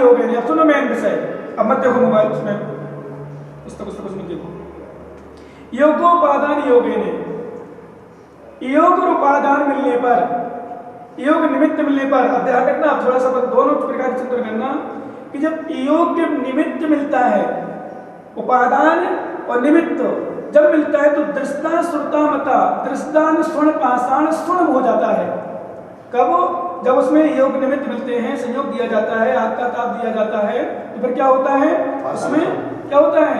योग है। अब सुनो मेन विषय, अब मत देखो मोबाइल, उसमें पुस्तक उसमें देखो। योगोपादान योगे ने, योग और उपादान मिलने पर, योग निमित्त मिलने पर, अब ध्यान रखना, आप थोड़ा सा दोनों प्रकार से चिंतन करना कि जब योग के निमित्त मिलता है, उपादान और निमित्त जब मिलता है तो दृष्टा श्रुता मता, दृष्टान स्वर्ण पाषाण स्वर्ण हो जाता है। कब? जब उसमें योग निमित्त मिलते हैं, संयोग दिया जाता है, आग का ताप दिया जाता है, तो फिर क्या होता है? उसमें क्या होता है?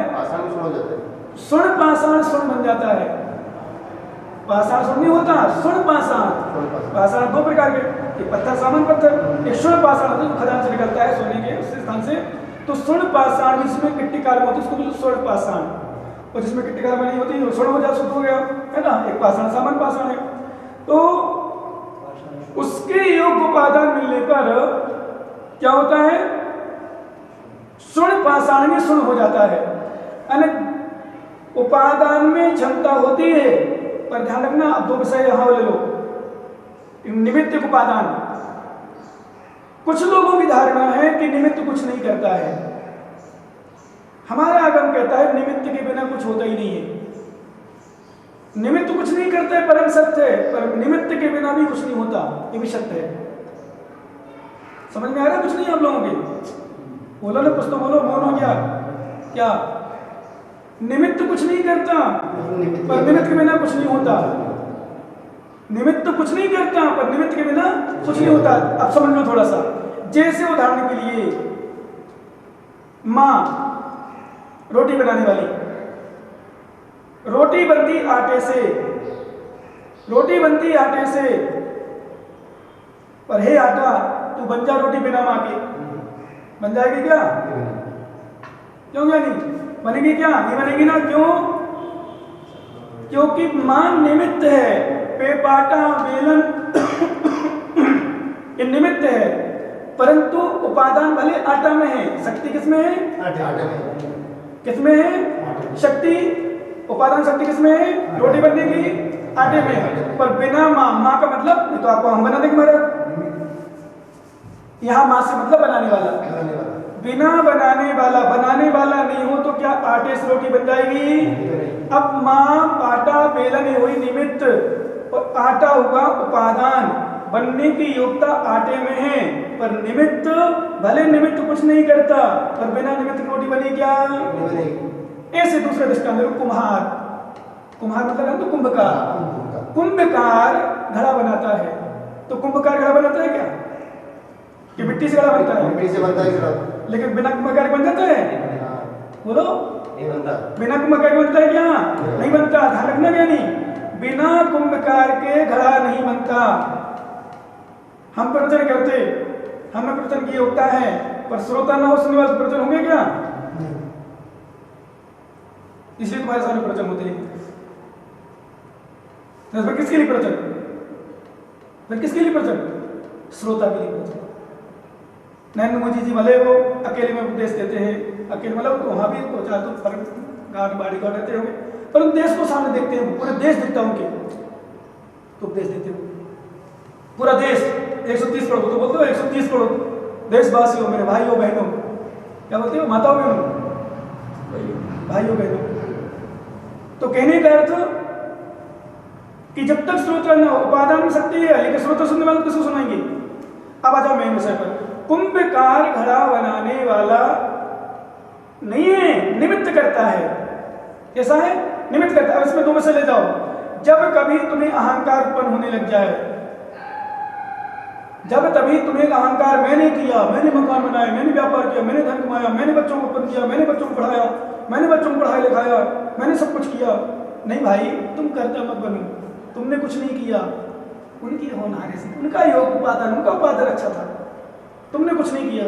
स्वर्ण पाषाण स्वर्ण बन जाता है। पाषाण स्वर्ण नहीं होता, स्वर्ण पाषाण। पाषाण दो प्रकार के, एक पत्थर सामान्य पत्थर, एक स्वर्ण पाषाण होता है जो खदान से निकलता है सोने के उस स्थान से। तो स्वर्ण पाषाण जिसमें गिट्टी कार्बन होती है उसको बोलते स्वर्ण पाषाण, और जिसमें गिट्टी कार्बन नहीं होती वो स्वर्ण हो जाता, शुद्ध हो गया, है ना। एक पाषाण सामान्य पाषाण है। तो उसके योग उपादान मिलने पर क्या होता है? स्वर्ण पाषाण में स्वर्ण हो जाता है। उपादान में क्षमता होती है, पर ध्यान रखना, अब दो विषय यहां ले लो, निमित्त उपादान। कुछ लोगों की धारणा है कि निमित्त कुछ नहीं करता है। हमारा आगम कहता है निमित्त के बिना कुछ होता ही नहीं है। निमित्त कुछ नहीं करता है परम सत्य है, पर निमित्त के बिना भी कुछ नहीं होता, ये भी सत्य है। समझ में आ रहा है? कुछ नहीं आप लोगों के? बोलो ना, कुछ तो बोलो, मौन हो गया क्या? निमित्त कुछ नहीं करता, पर निमित्त के बिना कुछ नहीं होता। निमित्त कुछ नहीं करता, पर निमित्त के बिना कुछ नहीं होता। अब समझ लो थोड़ा सा। जैसे उदाहरण के लिए, माँ रोटी बनाने वाली, रोटी बनती आटे से, रोटी बनती आटे से, पर हे आटा तू बन जा रोटी बिना माँ के, बन जाएगी क्या? क्यों क्या नहीं बनेगी? क्या नहीं बनेगी ना? क्यों? क्योंकि मां निमित्त है। पेपाटा बेलन ये निमित्त है, परंतु उपादान भले आटा में है, शक्ति किसमें है? आटे में। किसमें है? शक्ति, उपादान शक्ति किसमें है? रोटी बनने की आटे में। पर बिना माँ का मतलब तो आपको हम बना देंगे महाराज, यहाँ माँ से मतलब बनाने वाला। बिना बनाने वाला नहीं हो तो क्या आटे से रोटी बन जाएगी? अब माँ आटा बेलन हुई निमित्त, और आटा हुआ उपादान। बनने की योग्यता आटे में है, पर निमित्त, भले निमित्त कुछ नहीं करता, पर बिना निमित्त रोटी बनी क्या? ऐसे दूसरे दृष्टांत में कुम्हार, कुम्हार मतलब है तो कुंभकार, कुंभकार घड़ा बनाता है। तो कुंभकार घड़ा बनाता है क्या? कि मिट्टी से घड़ा बनता है? मिट्टी से बनता है। लेकिन बिना कुंभकार बन जाता है? बोलो, नहीं बनता। बिना कुंभकार बनता है क्या? नहीं बनता। ध्यान रखना क्या? नहीं, बिना कुंभकार के घड़ा नहीं बनता। हम प्रवचन करते, हमें प्रवचन की योग्यता है, पर श्रोता ना हो सुनने वाले प्रवचन होंगे क्या? इसलिए तुम्हारे सामने प्रवचन होते हैं। फिर किसके लिए प्रवचन? फिर किसके लिए प्रवचन? श्रोता के लिए प्रवचन। नरेंद्र मोदी जी भले वो अकेले में उपदेश देते हैं, अकेले मतलब तो वहाँ भी दो चार तो फर्क गार्ड बाड़ी गार्ड रहते होंगे, पर उन देश को सामने देखते हैं, पूरे देश दिखता है उनके, तो उपदेश देते हो। पूरा देश 130 करोड़, तो बोलते हो 130 करोड़ देशवासियों, मेरे भाइयों बहनों, क्या बोलते हो? माताओं बहनों, भाइयों बहनों। तो कहने का अर्थ कि जब तक श्रोता न उपादान में शक्ति है, लेकिन श्रोता सुनने वाले किसको सुनाएंगे? अब आ जाओ मेन विषय पर। कुंभकार घड़ा बनाने वाला नहीं है, निमित्त करता है। कैसा है? निमित्त करता है। इसमें दो विषय ले जाओ। जब कभी तुम्हें अहंकार उत्पन्न होने लग जाए, जब तभी तुम्हें अहंकार, मैंने किया, मैंने मकान बनाया, मैंने व्यापार किया, मैंने धन कमाया, मैंने बच्चों को उत्पन्न किया, मैंने बच्चों को पढ़ाया, मैंने बच्चों को पढ़ाया लिखाया, मैंने सब कुछ किया। नहीं भाई, तुम कर्ता मत बनो, तुमने कुछ नहीं किया। उनकी होनहारी से, उनका योग उपादान, उनका उपादान अच्छा था, तुमने कुछ नहीं किया।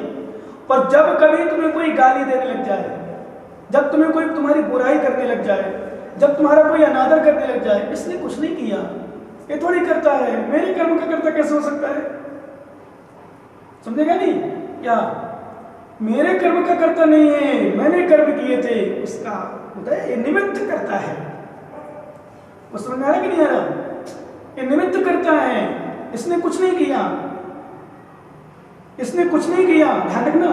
पर जब कभी तुम्हें कोई गाली देने लग जाए, जब तुम्हें कोई तुम्हारी बुराई करने लग जाए, जब तुम्हारा कोई अनादर करने लग जाए, इसने कुछ नहीं किया, ये थोड़ी करता है, मेरे कर्म का करता कैसे हो सकता है? समझेगा नहीं क्या? मेरे कर्म का करता नहीं है, मैंने कर्म किए थे, उसका उदय निमित्त करता है। वो समझ में आ रहा कि नहीं आ रहा? ये निमित्त करता है, इसने कुछ नहीं किया, इसने कुछ नहीं किया। ध्यान रखना,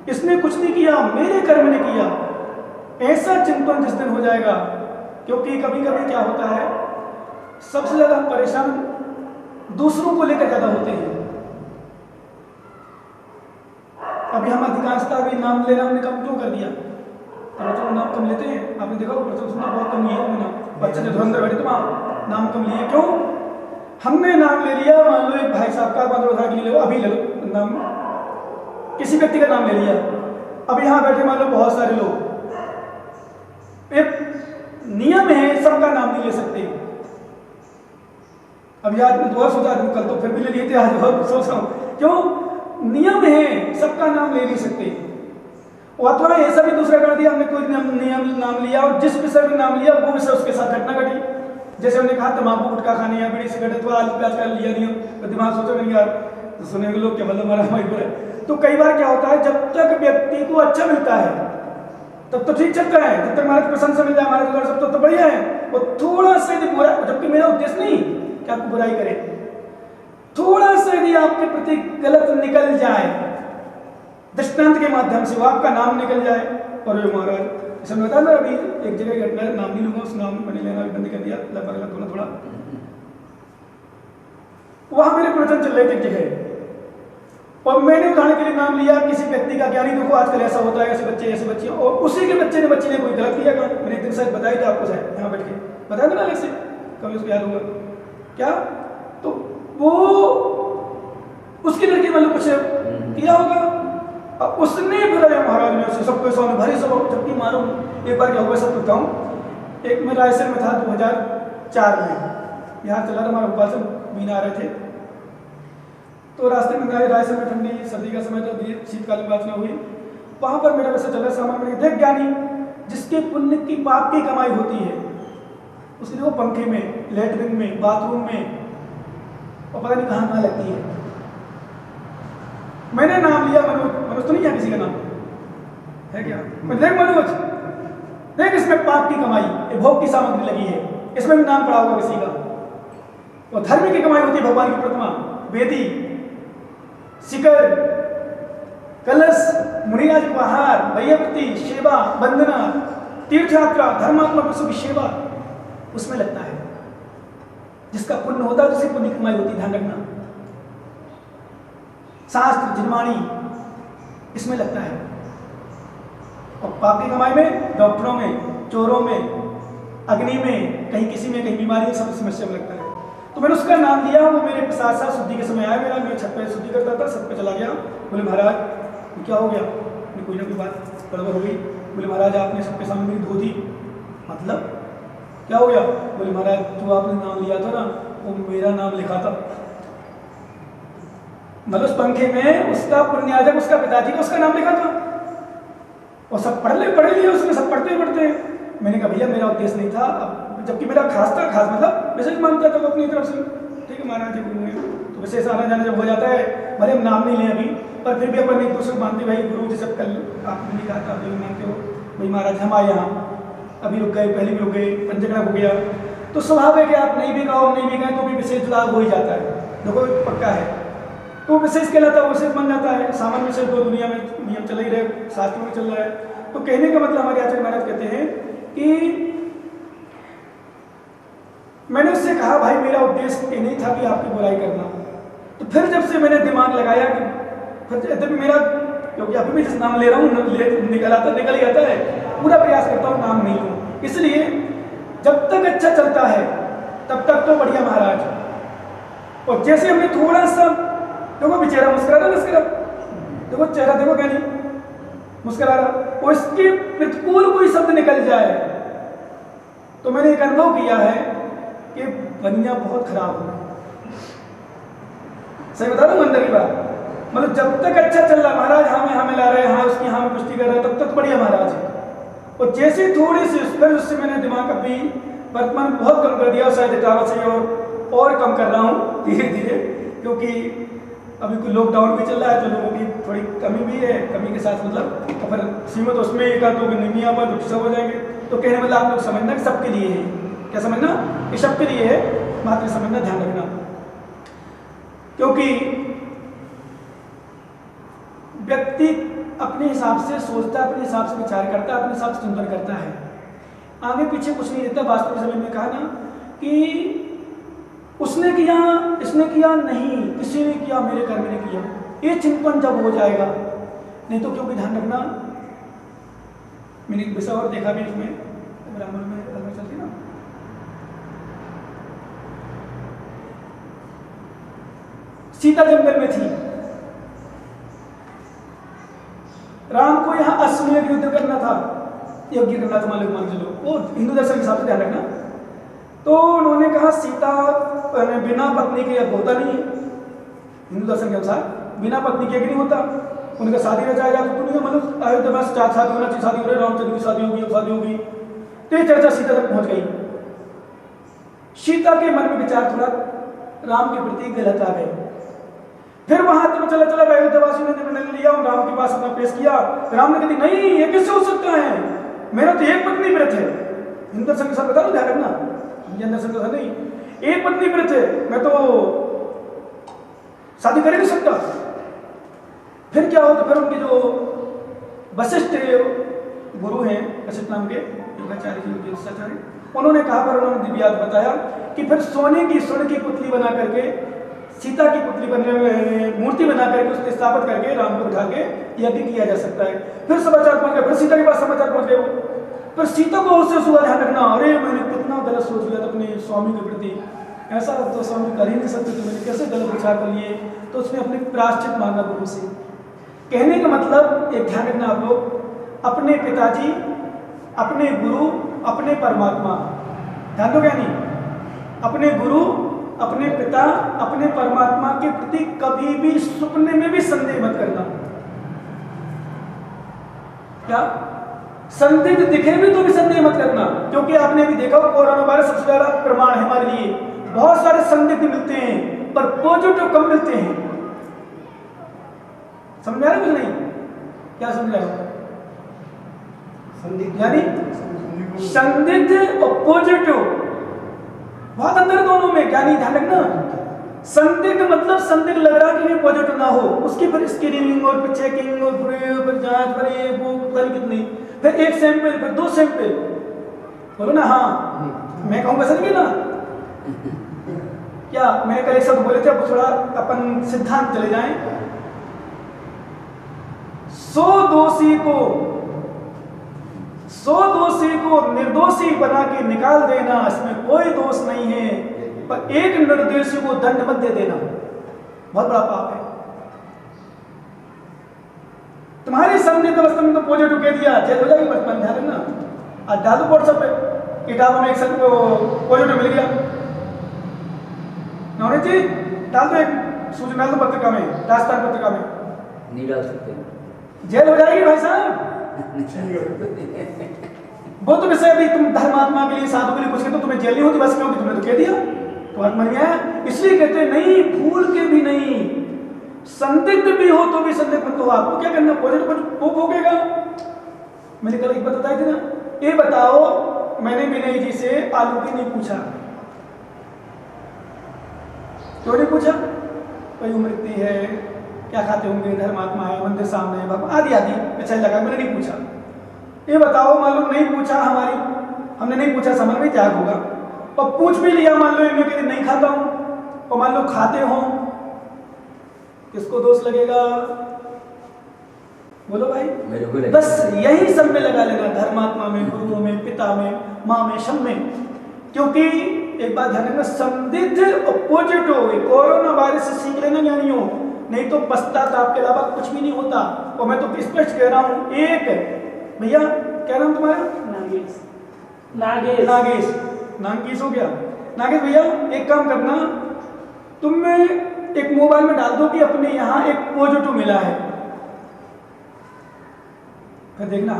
इसने कुछ नहीं किया, मेरे कर्म ने किया, ऐसा चिंतन जिस दिन हो जाएगा। क्योंकि कभी कभी क्या होता है, सबसे ज्यादा हम परेशान दूसरों को लेकर ज्यादा होते हैं। अभी हम अधिकांशता अभी नाम लेना हमने कम क्यों कर दिया? प्रवचन नाम कम लेते हैं, आपने देखा प्रवचन सुनना बहुत कम लिया है ना, बच्चे जो धुरंधर बैठे तो नाम कम लिए। क्यों? हमने नाम ले लिया, मान लो एक भाई साहब का, मान लो उदाहरण के लिए अभी ले लो नाम, किसी व्यक्ति का नाम ले लिया। अब यहाँ बैठे मान लो बहुत सारे लोग, एक नियम है सबका नाम नहीं ले सकते। अब आज मैं दोबारा सोचा, कल तो फिर भी ले लिए थे, आज बहुत सोच रहा हूँ क्यों? नियम है, सबका नाम ले नहीं सकते। और थोड़ा ऐसा भी दूसरा कर दिया हमने, कोई नियम नाम लिया और जिस विषय में नाम लिया वो विषय उसके साथ घटना घटी। जैसे हमने कहा तम्बाकू गुटखा खाने या बीड़ी सिगरेट, तो आज का लिया नियम, तो दिमाग सोचा नहीं यार, तो सुने लोग क्या मतलब हमारा हमारी बुरा है। तो कई बार क्या होता है, जब तक व्यक्ति को अच्छा मिलता है तब तो ठीक चलता है, जब तक महाराज प्रशंसा मिल जाए महाराज सब तो बढ़िया है। और थोड़ा सा यदि बुरा, जबकि मेरा उद्देश्य नहीं कि आपको बुराई करे, थोड़ा सा यदि आपके प्रति गलत निकल जाए दृष्टांत के माध्यम से, वो आपका नाम निकल जाए, और ये महाराज जैसे मैं बताया, मैं अभी एक जगह घटना, नाम नहीं लूंगा, उस नाम मैंने लेना बंद कर दिया लगभग थोड़ा। वहां मेरे प्रवचन चल रहे थे एक जगह, और मैंने उदाहरण के लिए नाम लिया किसी व्यक्ति का, क्या नहीं देखो आजकल ऐसा होता है, ऐसे बच्चे, और उसी के बच्चे ने कोई गलत किया काम। मैंने एक दिन शायद बताया था आपको, शायद यहाँ बैठ के बताया था ना अलग से, कभी उसको याद होगा क्या? तो वो उसकी लड़की मतलब कुछ किया होगा, अब उसने फिर महाराज ने उससे सबके सामने भारी सब, जबकि मालूम एक बार क्या हुआ सब बताऊँ। एक मैं रायसेन में था 2004 में, यहाँ चला था हमारा भोपाल से मीना आ रहे थे, तो रास्ते में रायसेन में ठंडी सर्दी का समय था, शीतकालीन प्रार्थना हुई, वहाँ पर मेरा वैसे चल रहा सामान, मैंने देख ज्ञानी जिसके पुण्य की पाप की कमाई होती है, उसके देखो पंखे में, लेटरिन में, बाथरूम में, और पता नहीं कहाँ कहाँ लगती है। मैंने नाम लिया मनोज तो नहीं है किसी का नाम है क्या? मैं देख मनोज, देख इसमें पाप की कमाई, ये भोग की सामग्री लगी है, इसमें भी नाम पड़ा होगा किसी का। और धर्म की कमाई होती है, भगवान की प्रतिमा, वेदी, शिखर, कलश, मुनिराज उपहार, वैयवृत्ति, सेवा, वंदना, तीर्थ यात्रा, धर्मात्मक पशु की सेवा, उसमें लगता है। जिसका पुण्य होता है उसी पुण्य की कमाई होती है, ध्यान रखना। शास्त्र, जिनवाणी, इसमें लगता है। और पाप की कमाई में डॉक्टरों में, चोरों में, अग्नि में, कहीं किसी में कहीं बीमारी, सब समस्या में लगता है। तो मैंने उसका नाम लिया, वो मेरे साथ साथ शुद्धि के समय आया, मैं छत पे शुद्धि करता था, छत पे चला गया, बोले महाराज क्या हो गया? कोई ना कोई बात गड़बड़ हो गई। बोले महाराज आपने सबके सामने मेरी धो दी। मतलब क्या हो गया? बोले महाराज जो आपने नाम लिया था ना, वो मेरा नाम लिखा था, मतलब उस पंखे में उसका पुण्याजक, उसका पिताजी का उसका नाम लिखा था, और सब पढ़ लिए उसने, सब पढ़ते। मैंने कहा भैया मेरा उद्देश्य नहीं था, जबकि मेरा खास मतलब विशेष मानता था अपनी तरफ से, ठीक है महाराज जी गुरु हैं, तो विशेष आना जाना जब हो जाता है, भले हम नाम नहीं लें अभी, पर फिर भी अपन एक दूसरे को मानते, भाई गुरु जी सब कल आपने भी कहा था, आप भी मानते हो, भाई महाराज हम आए यहाँ, अभी रुक गए, पहले भी रुक गए, पंचग्रह हो गया, तो स्वभाव है कि आप नहीं भी कहो नहीं भी कहें तो भी विशेष जुड़ाव हो ही जाता है, देखो पक्का है, तो विशेष कहलाता है, विशेष बन जाता है। सामान्य विशेष दो दुनिया में नियम चल ही रहे, शास्त्रों में चल रहा है। तो कहने का मतलब हमारे आचार्य महाराज कहते हैं कि मैंने उससे कहा भाई मेरा उद्देश्य ये नहीं था कि आपकी बुराई करना। तो फिर जब से मैंने दिमाग लगाया कि फिर जब मेरा, क्योंकि अभी मैं जिस नाम ले रहा हूँ निकल ही आता है, पूरा प्रयास करता हूँ नाम नहीं लूँ, इसलिए जब तक अच्छा चलता है तब तक तो बढ़िया महाराज। और जैसे हमने थोड़ा सा, देखो बेचारा मुस्कुरा रहा, देखो चेहरा देखो क्या नहीं मुस्कुरा रहा, और इसके प्रतिकूल कोई शब्द निकल जाए तो मैंने एक अनुभव किया है कि बनिया बहुत खराब हो। सही बता रहा हूँ अंदर की बात, मतलब जब तक अच्छा चल रहा महाराज, हाँ में ला रहे हैं, हाँ उसकी हाँ में पुष्टि कर रहे हैं, तब तक बढ़िया महाराज है। और जैसे थोड़ी सी उससे मैंने दिमाग अभी वर्तमान बहुत कम कर दिया, शायद इटावा से और कम कर रहा हूँ धीरे धीरे, क्योंकि अभी कोई लॉकडाउन भी चल रहा है तो लोगों की थोड़ी कमी भी है, कमी के साथ मतलब तो फिर सीमित उसमें एक आध लोग नहीं आ पाए तो सब हो जाएंगे। तो कहने मतलब आप लोग समझना कि सबके लिए है, क्या समझना, ये सबके लिए है, मात्र समझना, ध्यान रखना। क्योंकि व्यक्ति अपने हिसाब से सोचता, अपने हिसाब से विचार करता, अपने हिसाब से चिंतन करता है, आगे पीछे कुछ नहीं देता। वास्तविक समय में कहा ना कि उसने किया, इसने किया, नहीं किसी ने किया, मेरे कर्म ने किया, ये चिंतन जब हो जाएगा। नहीं तो क्योंकि ध्यान रखना, मैंने एक विषय और देखा भी इसमें, ब्राह्मण में चलती ना, सीता जंगल में थी, राम को यहाँ अश्वमेध युद्ध करना था, यज्ञ करना था, मान चलो वो हिंदू दर्शन के हिसाब से ध्यान रखना। तो उन्होंने कहा सीता बिना पत्नी के यज्ञ होता नहीं है, हिंदू दर्शन के अनुसार बिना पत्नी के यज्ञ नहीं होता। उनका शादी रचाया जाए तो दुनिया मतलब अयोध्या में शादी होना चाहिए, शादी हो रही, रामचंद्र की शादी होगी, शादी होगी। तो ये चर्चा सीता तक पहुंच गई। सीता के मन में विचार थोड़ा राम के प्रति गलत आ गए। फिर वहां तो चला चला अयोध्यावासियों ने निर्णय लिया और राम के पास अपना पेश किया। राम ने कहती नहीं, ये कैसे हो सकता है, मेरा तो एक पत्नी व्रत है। हिंदू दर्शन के साथ बता दो, ध्यान रखना, दर्शन के साथ नहीं, एक पत्नी व्रत है, मैं तो शादी कर ही नहीं सकता। फिर क्या हो, तो फिर उनके जो वशिष्ठ गुरु हैं, वशिष्ठ नाम के योगाचार्य, उन्होंने कहा, पर उन्होंने दिव्यात बताया कि फिर सोने की स्वर्ण की पुतली बना करके, सीता की पुतली बनने में मूर्ति बना करके उसको स्थापित करके राम को उठा के यज्ञ किया जा सकता है। फिर समाचार पहुंच गया, फिर सीता के पास समाचार पहुंच गए। फिर सीता को उससे सुबह ध्यान रखना, अरे मैंने कितना गलत सोच लिया था अपने स्वामी के प्रति, ऐसा तो स्वामी कर ही नहीं सकते, तो मैंने कैसे गलत विचार कर लिए। तो उसने अपने प्रायश्चित मांगा गुरु से। कहने का मतलब एक ध्यान रखना आप लोग, अपने पिताजी, अपने गुरु, अपने परमात्मा, ध्यान दो क्या नहीं, अपने गुरु, अपने पिता, अपने परमात्मा के प्रति कभी भी सपने में भी संदेह मत करना। क्या संदिग्ध दिखे भी तो भी संदेह मत करना, क्योंकि आपने भी देखा कोरोना वायरस सबसे ज्यादा प्रमाण है हमारे लिए। बहुत सारे संदिग्ध मिलते हैं पर पॉजिटिव कम मिलते हैं। समझ आ रहा कुछ नहीं, क्या समझ रहा है? यानी संदिग्ध और पॉजिटिव बहुत अंतर है दोनों में, क्या नहीं, ध्यान रखना। संदिग्ध मतलब संदिग्ध लग रहा कि ये पॉजिटिव ना हो, उसकी फिर स्क्रीनिंग और फिर चेकिंग और फिर जांच, फिर वो पता नहीं कितनी, फिर एक सैंपल, फिर 2 सैंपल, बोलो ना हाँ, मैं कहूँगा सर ना क्या, मैंने कल एक शब्द बोले थे, अब थोड़ा अपन सिद्धांत चले जाएं। 100 दोषी को निर्दोषी बना के निकाल देना, इसमें कोई दोष नहीं है, पर एक निर्दोषी को दंड मत दे देना, बहुत बड़ा पाप है। तुम्हारी संदिग्ध अवस्था में तो पॉजिटिव कह दिया, जेल हो जाएगी, बचपन ध्यान रखना। आज डालो व्हाट्सएप पे किताबों में एक सब को पॉजिटिव मिल गया, होने चाहिए, डाल दो, एक सूचना दो पत्रिका में, राजस्थान पत्रिका में, नहीं डाल सकते, जेल हो जाएगी भाई साहब। वो तो वैसे अभी तुम धर्मात्मा के लिए, साधु के लिए कुछ कहते तो तुम्हें जेल नहीं होती, बस क्योंकि तुमने तो कह दिया, तो हट मन में आया, इसलिए कहते नहीं, भूल के भी नहीं, संदिग्ध भी हो तो भी संदिग्ध मत हो। आपको क्या करना, पॉजिटिव कुछ भोगेगा। मैंने कल एक बात बताई थी ना, ये बताओ, मैंने विनय जी से आलू की नहीं पूछा, क्यों नहीं पूछा, कोई उम्र इतनी है, क्या खाते होंगे, धर्मात्मा है, मंदिर सामने है, भगवान आदि आदि अच्छा लगा, मैंने नहीं पूछा। ये बताओ, मान लो नहीं पूछा, हमने नहीं पूछा, समझ में त्याग होगा, और पूछ भी लिया, मान लो इनमें कहते नहीं खाता हूं, और मान लो खाते हो, किसको दोष लगेगा, बोलो भाई। बस यही सब में लगा लेना, धर्मात्मा में, गुरुओं में, पिता में, माँ में, शम में, क्योंकि एक बात ध्यान रखना, संदिग्ध और पॉजिटिव कोरोना वायरस से सीख लेना ज्ञानियों, नहीं तो पश्चाताप के अलावा कुछ भी नहीं होता। और मैं तो स्पष्ट कह रहा हूं, एक भैया क्या नाम तुम्हारा, नागेश हो गया, नागेश भैया एक काम करना, तुम एक मोबाइल में डाल दो कि अपने यहाँ एक पॉजिटिव मिला है, फिर देखना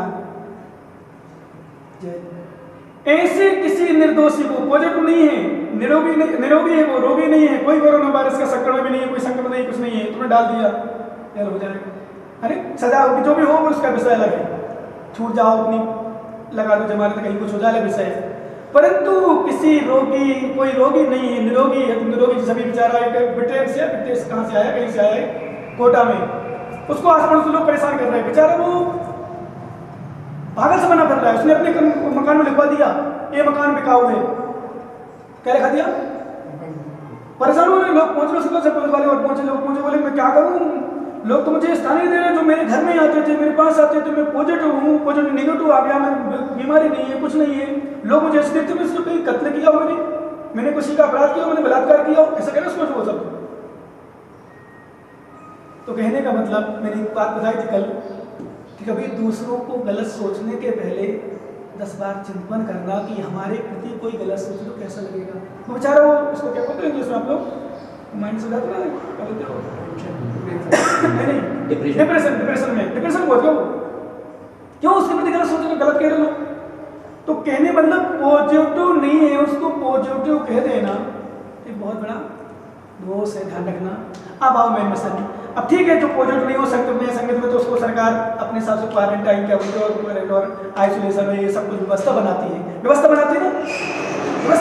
ऐसे किसी निर्दोषी को, पॉजिटिव नहीं है, निरोगी है, वो रोगी नहीं है, कोई कोरोना वायरस का संक्रमण भी नहीं है, कोई संक्रमण नहीं, कुछ नहीं है, तुमने डाल दिया, यार हो जाएगा, अरे सजा होगी, जो भी हो उसका विषय अलग है, छूट जाओ अपनी, लगा दो जमानत, कहीं कुछ हो जाए विषय है। परंतु किसी रोगी, कोई रोगी नहीं है, निरोगी है, तुम निरोगी सभी बेचारा ब्रिटेन से कहाँ से आया, कहीं से आया, कोटा में उसको आस पड़ोस के लोग परेशान कर रहे हैं, बेचारा वो पागल से बना फिर रहा है। उसने अपने मकान में लिखवा दिया ये मकान बिकाऊ है, क्या लिखा दिया? परेशान हो रहे लोग, पहुंच रहे पुलिस वाले और पहुंचे बोले मैं क्या करूं, लोग तो मुझे स्थान नहीं दे रहे, जो मेरे घर में आते थे मेरे पास आते थे, मैं पॉजिटिव हूँ, पॉजिटिव नेगेटिव आ गया, मैं बीमारी नहीं है कुछ नहीं है, लोग मुझे ऐसे देखते हैं कहीं कत्ल किया हो, मैंने किसी का अपराध किया, मैंने बलात्कार किया, ऐसा कहना सोच वो सब। तो कहने का मतलब मैंने एक बात बताई थी कल कि कभी दूसरों को गलत सोचने के पहले 10 बार चिंतन करना कि हमारे प्रति कोई गलत सोच तो कैसा लगेगा। वो बेचारा वो उसको क्या बोलते हैं इंग्लिश में आप लोग माइंड से जाते हैं क्या बोलते हो? नहीं डिप्रेशन बोलते हो। क्यों उसके प्रति गलत सोच रहे, गलत कह रहे हो? तो कहने मतलब पॉजिटिव नहीं है उसको पॉजिटिव कह देना एक बहुत बड़ा दोष है, ध्यान रखना। अब आओ मेन मसला। अब ठीक है जो पॉजिटिव नहीं हो सकते अपने संगत में तो उसको सरकार अपने हिसाब से क्वारंटाइन क्या बोलते हैं और आइसोलेशन में ये सब कुछ व्यवस्था बनाती है ना, व्यवस्था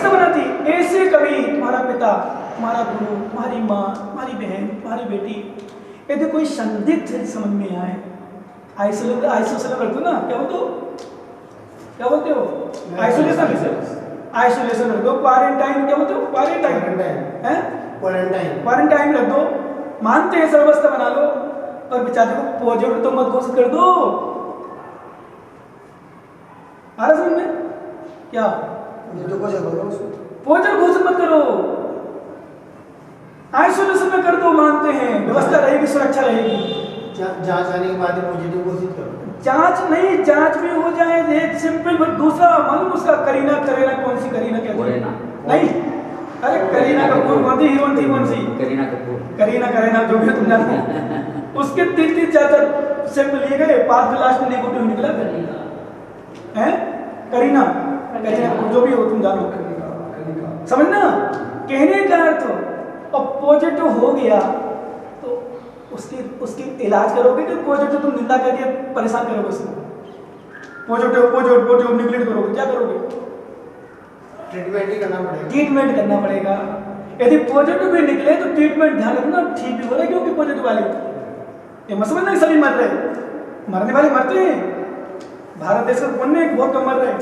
बनाती है। ऐसे कभी तुम्हारा पिता, तुम्हारा गुरु, तुम्हारी माँ, तुम्हारी बहन, तुम्हारी बेटी यदि कोई संदिग्ध समझ में आए, आइसोलेशन रख दो ना, क्या बोलते हो आइसोलेशन रख दो, क्वारंटाइन क्या बोलते हो? क्वारंटाइन रख दो, मानते हैं व्यवस्था बना लो, पर बेचारे को पॉजिटिव तो मत घोषित कर दो। आ रहा समझ में? क्या पॉजिटिव घोषित मत करो, आइसोलेशन में कर दो, मानते हैं व्यवस्था रहेगी, सुरक्षा रहेगी। जांच आने के बाद पॉजिटिव घोषित करो। जांच नहीं, जांच भी हो जाए एक सिंपल, बट दूसरा मालूम उसका करीना कौन सी करीना क्या नहीं, अरे करीना कपूर कौन थी हीरोइन थी, कौन सी करीना जो भी तुम जानते हो। उसके 3-3 4 सैंपल लिए गए, बाद में लास्ट में नेगेटिव निकला है। करीना जो भी हो तुम जानो, समझना कहने का अर्थ। और पॉजिटिव हो गया तो उसकी इलाज करोगे कि पॉजिटिव तुम निंदा करके परेशान करोगे उसको? पॉजिटिव निगलेक्ट करोगे, क्या करोगे? ट्रीटमेंट करना पड़ेगा। यदि पॉजिटिव भी निकले तो ट्रीटमेंट ध्यान रखना ठीक भी हो रहा है, क्योंकि पॉजिटिव वाले ये मत समझना सभी मर रहे, मरने वाले मरते हैं, भारत देश का पुण्य बहुत कम मर रहे हैं।